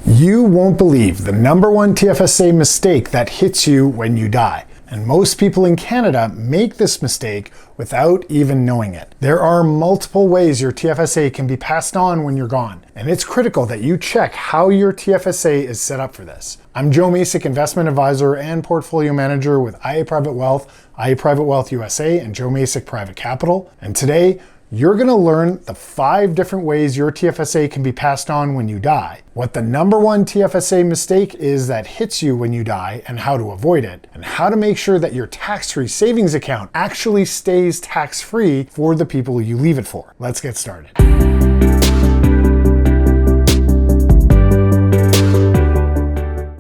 You won't believe the number one TFSA mistake that hits you when you die. And most people in Canada make this mistake without even knowing it. There are multiple ways your TFSA can be passed on when you're gone, and it's critical that you check how your TFSA is set up for this. I'm Joe Macek, investment advisor and portfolio manager with IA Private Wealth, IA Private Wealth USA, and Joe Macek Private Capital. And today, you're going to learn the 5 different ways your TFSA can be passed on when you die, what the number one TFSA mistake is that hits you when you die and how to avoid it, and how to make sure that your tax-free savings account actually stays tax-free for the people you leave it for. Let's get started.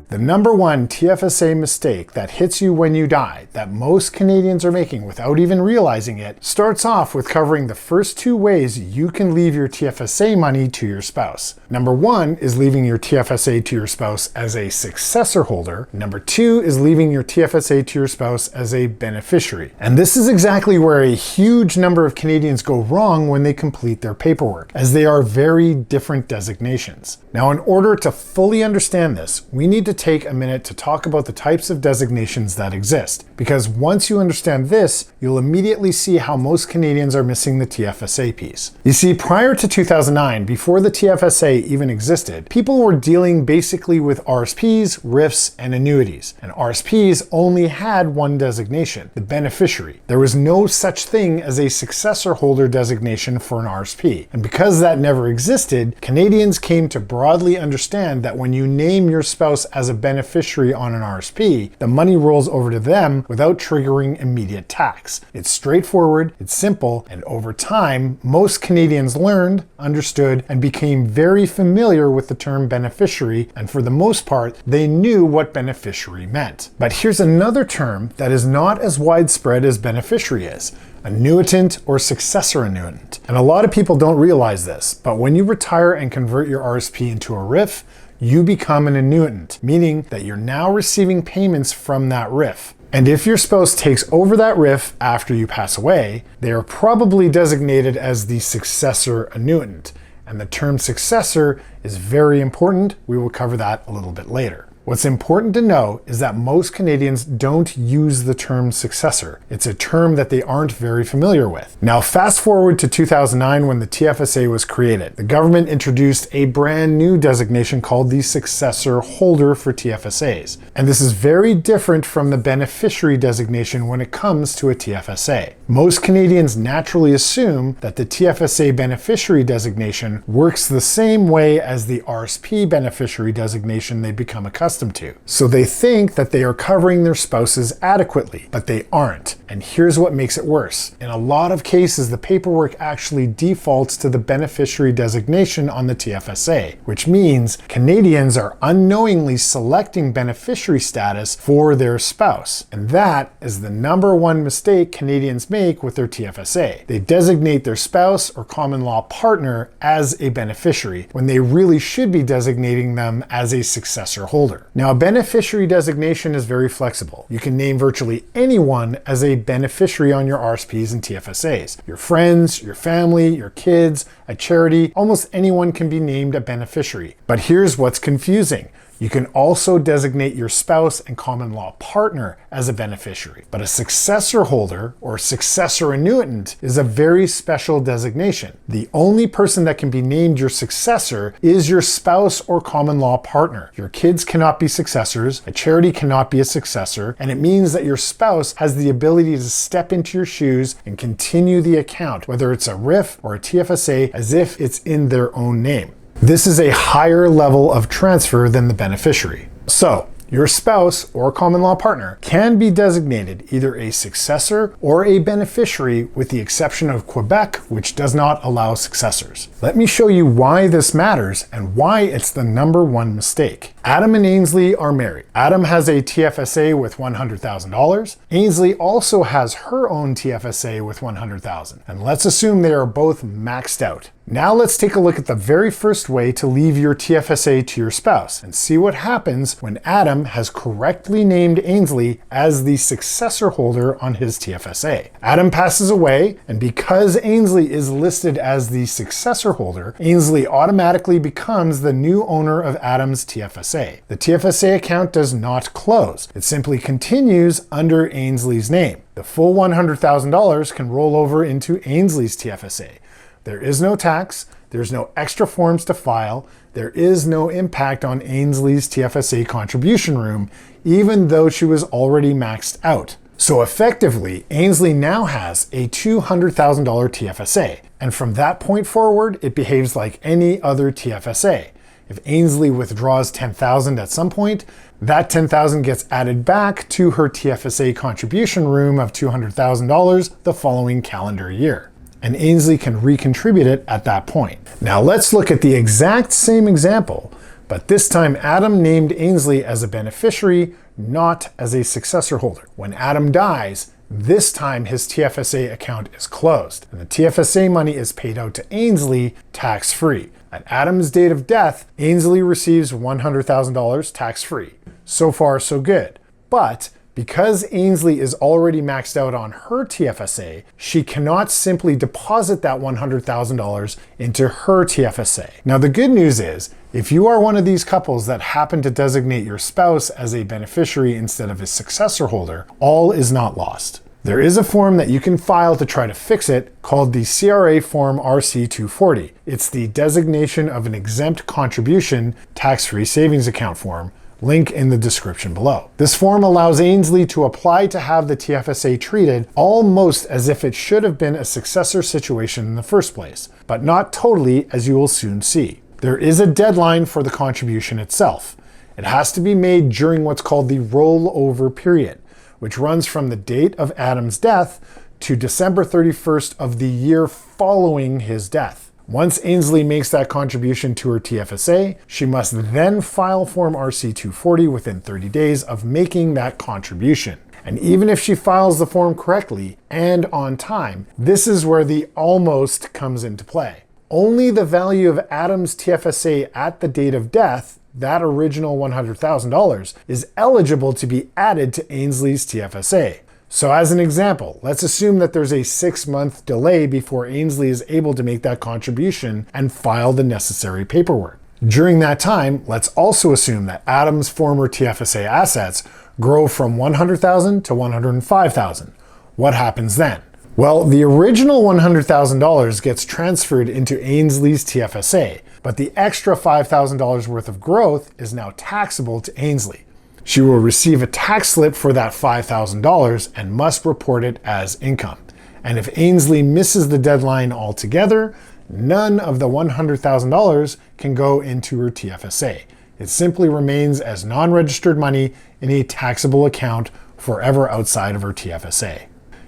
The number one TFSA mistake that hits you when you die, that most Canadians are making without even realizing it, starts off with covering the first 2 ways you can leave your TFSA money to your spouse. Number 1 is leaving your TFSA to your spouse as a successor holder. Number 2 is leaving your TFSA to your spouse as a beneficiary. And this is exactly where a huge number of Canadians go wrong when they complete their paperwork, as they are very different designations. Now, in order to fully understand this, we need to take a minute to talk about the types of designations that exist, because once you understand this, you'll immediately see how most Canadians are missing the TFSA piece. You see, prior to 2009, before the TFSA even existed, people were dealing basically with RSPs, RIFs, and annuities, and RSPs only had one designation, the beneficiary. There was no such thing as a successor holder designation for an RSP, and because that never existed, Canadians came to broadly understand that when you name your spouse as a beneficiary on an RSP, the money rolls over to them without triggering immediate tax. It's straightforward, it's simple, and over time, most Canadians learned, understood, and became very familiar with the term beneficiary, and for the most part, they knew what beneficiary meant. But here's another term that is not as widespread as beneficiary is: annuitant or successor annuitant. And a lot of people don't realize this, but when you retire and convert your RSP into a RIF, you become an annuitant, meaning that you're now receiving payments from that RIF. And if your spouse takes over that RIF after you pass away, they are probably designated as the successor annuitant. And the term successor is very important. We will cover that a little bit later. What's important to know is that most Canadians don't use the term successor. It's a term that they aren't very familiar with. Now, fast forward to 2009 when the TFSA was created. The government introduced a brand new designation called the Successor Holder for TFSAs. And this is very different from the beneficiary designation when it comes to a TFSA. Most Canadians naturally assume that the TFSA beneficiary designation works the same way as the RSP beneficiary designation they become accustomed to. So they think that they are covering their spouses adequately, but they aren't. And here's what makes it worse. In a lot of cases, the paperwork actually defaults to the beneficiary designation on the TFSA, which means Canadians are unknowingly selecting beneficiary status for their spouse. And that is the number one mistake Canadians make with their TFSA. They designate their spouse or common law partner as a beneficiary when they really should be designating them as a successor holder. Now, a beneficiary designation is very flexible. You can name virtually anyone as a beneficiary on your RSPs and TFSAs. Your friends, your family, your kids, a charity, almost anyone can be named a beneficiary. But here's what's confusing. You can also designate your spouse and common law partner as a beneficiary. But a successor holder or successor annuitant is a very special designation. The only person that can be named your successor is your spouse or common law partner. Your kids cannot be successors, a charity cannot be a successor, and it means that your spouse has the ability to step into your shoes and continue the account, whether it's a RIF or a TFSA, as if it's in their own name. This is a higher level of transfer than the beneficiary. So, your spouse or common law partner can be designated either a successor or a beneficiary, with the exception of Quebec, which does not allow successors. Let me show you why this matters and why it's the number one mistake. Adam and Ainsley are married. Adam has a TFSA with $100,000. Ainsley also has her own TFSA with $100,000. And let's assume they are both maxed out. Now let's take a look at the very first way to leave your TFSA to your spouse and see what happens when Adam has correctly named Ainsley as the successor holder on his TFSA. Adam passes away, and because Ainsley is listed as the successor holder, Ainsley automatically becomes the new owner of Adam's TFSA. The TFSA account does not close. It simply continues under Ainsley's name. The full $100,000 can roll over into Ainsley's TFSA. There is no tax, there's no extra forms to file, there is no impact on Ainsley's TFSA contribution room, even though she was already maxed out. So effectively, Ainsley now has a $200,000 TFSA, and from that point forward, it behaves like any other TFSA. If Ainsley withdraws $10,000 at some point, that $10,000 gets added back to her TFSA contribution room of $200,000 the following calendar year, and Ainsley can recontribute it at that point. Now let's look at the exact same example, but this time Adam named Ainsley as a beneficiary, not as a successor holder. When Adam dies, this time his TFSA account is closed, and the TFSA money is paid out to Ainsley tax-free. At Adam's date of death, Ainsley receives $100,000 tax-free. So far, so good. But because Ainsley is already maxed out on her TFSA, she cannot simply deposit that $100,000 into her TFSA. Now the good news is, if you are one of these couples that happen to designate your spouse as a beneficiary instead of a successor holder, all is not lost. There is a form that you can file to try to fix it called the CRA Form RC-240. It's the designation of an exempt contribution tax-free savings account form. Link in the description below. This form allows Ainsley to apply to have the TFSA treated almost as if it should have been a successor situation in the first place, but not totally, as you will soon see. There is a deadline for the contribution itself. It has to be made during what's called the rollover period, which runs from the date of Adam's death to December 31st of the year following his death. Once Ainsley makes that contribution to her TFSA, she must then file Form RC-240 within 30 days of making that contribution. And even if she files the form correctly and on time, this is where the almost comes into play. Only the value of Adam's TFSA at the date of death, that original $100,000, is eligible to be added to Ainsley's TFSA. So as an example, let's assume that there's a 6-month delay before Ainsley is able to make that contribution and file the necessary paperwork. During that time, let's also assume that Adam's former TFSA assets grow from $100,000 to $105,000. What happens then? Well, the original $100,000 gets transferred into Ainsley's TFSA, but the extra $5,000 worth of growth is now taxable to Ainsley. She will receive a tax slip for that $5,000 and must report it as income. And if Ainsley misses the deadline altogether, none of the $100,000 can go into her TFSA. It simply remains as non-registered money in a taxable account forever outside of her TFSA.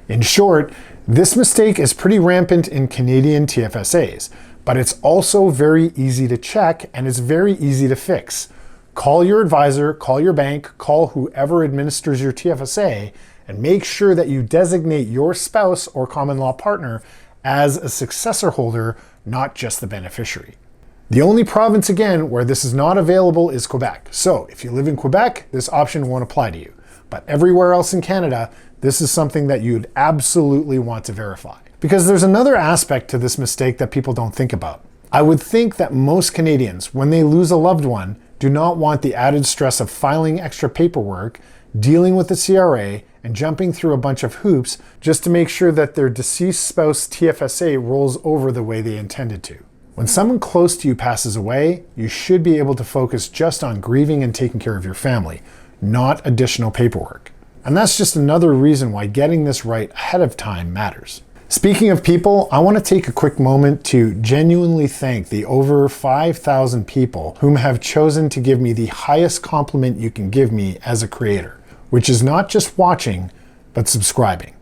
In short, this mistake is pretty rampant in Canadian TFSAs, but it's also very easy to check and it's very easy to fix. Call your advisor, call your bank, call whoever administers your TFSA, and make sure that you designate your spouse or common law partner as a successor holder, not just the beneficiary. The only province, again, where this is not available is Quebec. So if you live in Quebec, this option won't apply to you. But everywhere else in Canada, this is something that you'd absolutely want to verify. Because there's another aspect to this mistake that people don't think about. I would think that most Canadians, when they lose a loved one, do not want the added stress of filing extra paperwork, dealing with the CRA, and jumping through a bunch of hoops just to make sure that their deceased spouse TFSA rolls over the way they intended to. When someone close to you passes away, you should be able to focus just on grieving and taking care of your family, not additional paperwork. And that's just another reason why getting this right ahead of time matters. Speaking of people, I want to take a quick moment to genuinely thank the over 5,000 people whom have chosen to give me the highest compliment you can give me as a creator, which is not just watching, but subscribing.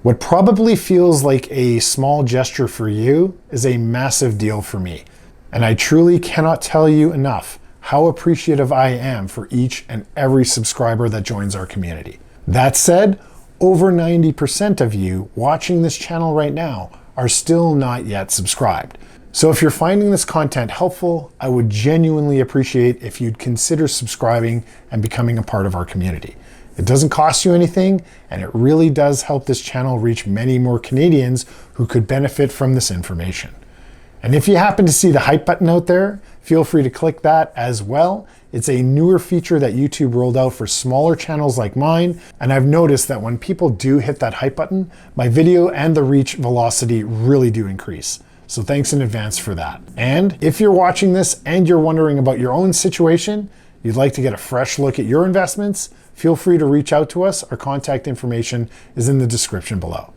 What probably feels like a small gesture for you is a massive deal for me, and I truly cannot tell you enough how appreciative I am for each and every subscriber that joins our community. That said, over 90% of you watching this channel right now are still not yet subscribed. So if you're finding this content helpful, I would genuinely appreciate if you'd consider subscribing and becoming a part of our community. It doesn't cost you anything, and it really does help this channel reach many more Canadians who could benefit from this information. And if you happen to see the hype button out there, feel free to click that as well. It's a newer feature that YouTube rolled out for smaller channels like mine, and I've noticed that when people do hit that hype button, my video and the reach velocity really do increase. So thanks in advance for that. And if you're watching this and you're wondering about your own situation, you'd like to get a fresh look at your investments, feel free to reach out to us. Our contact information is in the description below.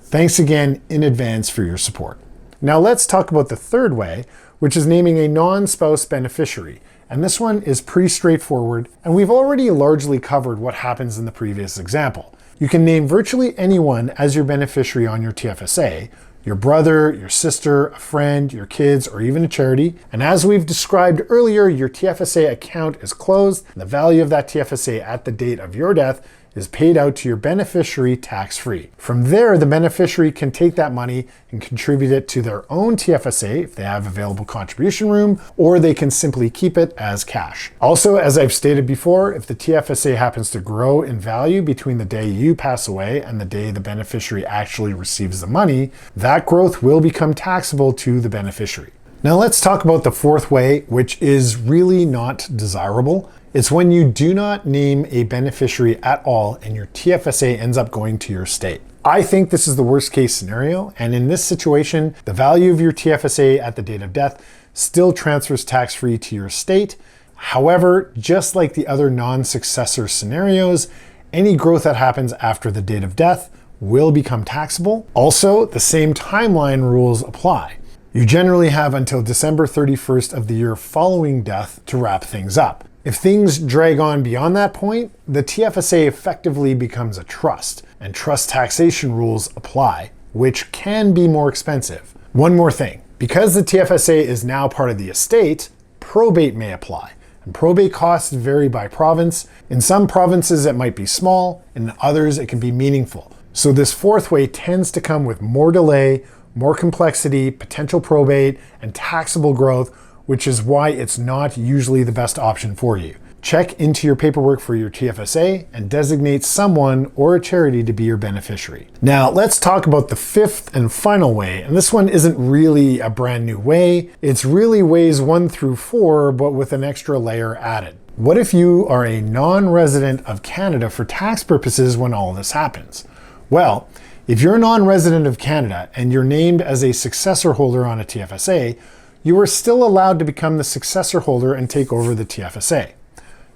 Thanks again in advance for your support. Now let's talk about the third way, which is naming a non-spouse beneficiary. And this one is pretty straightforward, and we've already largely covered what happens in the previous example. You can name virtually anyone as your beneficiary on your TFSA, your brother, your sister, a friend, your kids, or even a charity. And as we've described earlier, your TFSA account is closed, and the value of that TFSA at the date of your death is paid out to your beneficiary tax-free. From there, the beneficiary can take that money and contribute it to their own TFSA if they have available contribution room, or they can simply keep it as cash. Also, as I've stated before, if the TFSA happens to grow in value between the day you pass away and the day the beneficiary actually receives the money, that growth will become taxable to the beneficiary. Now let's talk about the fourth way, which is really not desirable. It's when you do not name a beneficiary at all and your TFSA ends up going to your estate. I think this is the worst case scenario, and in this situation, the value of your TFSA at the date of death still transfers tax-free to your estate. However, just like the other non-successor scenarios, any growth that happens after the date of death will become taxable. Also, the same timeline rules apply. You generally have until December 31st of the year following death to wrap things up. If things drag on beyond that point, the TFSA effectively becomes a trust, and trust taxation rules apply, which can be more expensive. One more thing, because the TFSA is now part of the estate, probate may apply, and probate costs vary by province. In some provinces it might be small, in others it can be meaningful. So this fourth way tends to come with more delay, more complexity, potential probate, and taxable growth, which is why it's not usually the best option for you. Check into your paperwork for your TFSA and designate someone or a charity to be your beneficiary. Now let's talk about the fifth and final way, and this one isn't really a brand new way. It's really ways 1 through 4, but with an extra layer added. What if you are a non-resident of Canada for tax purposes when all this happens? Well, if you're a non-resident of Canada and you're named as a successor holder on a TFSA, you are still allowed to become the successor holder and take over the TFSA.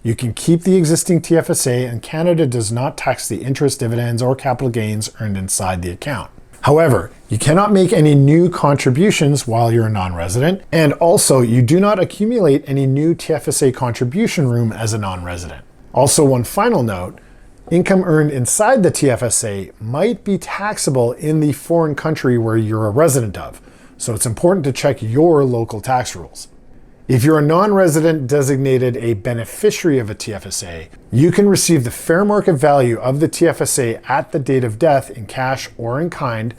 You can keep the existing TFSA, and Canada does not tax the interest, dividends, or capital gains earned inside the account. However, you cannot make any new contributions while you're a non-resident, and also you do not accumulate any new TFSA contribution room as a non-resident. Also, one final note, income earned inside the TFSA might be taxable in the foreign country where you're a resident of. So it's important to check your local tax rules. If you're a non-resident designated a beneficiary of a TFSA, you can receive the fair market value of the TFSA at the date of death in cash or in kind,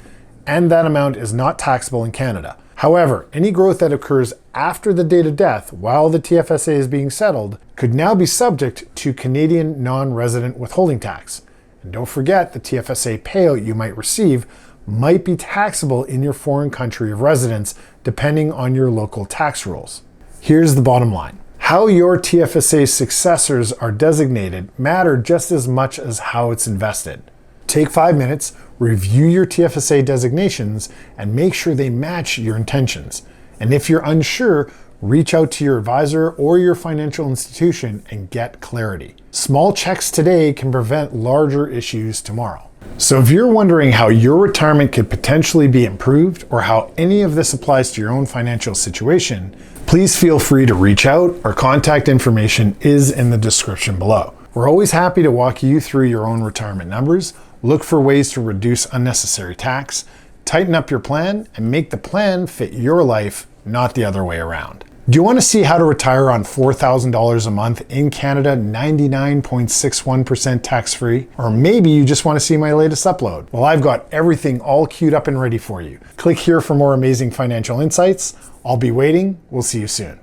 and that amount is not taxable in Canada. However, any growth that occurs after the date of death while the TFSA is being settled could now be subject to Canadian non-resident withholding tax. And don't forget, the TFSA payout you might receive might be taxable in your foreign country of residence, depending on your local tax rules. Here's the bottom line. How your TFSA successors are designated matter just as much as how it's invested. Take 5 minutes, review your TFSA designations, and make sure they match your intentions. And if you're unsure, reach out to your advisor or your financial institution and get clarity. Small checks today can prevent larger issues tomorrow. So if you're wondering how your retirement could potentially be improved or how any of this applies to your own financial situation, please feel free to reach out. Our contact information is in the description below. We're always happy to walk you through your own retirement numbers, look for ways to reduce unnecessary tax, tighten up your plan, and make the plan fit your life, not the other way around. Do you want to see how to retire on $4,000 a month in Canada, 99.61% tax-free? Or maybe you just want to see my latest upload? Well, I've got everything all queued up and ready for you. Click here for more amazing financial insights. I'll be waiting. We'll see you soon.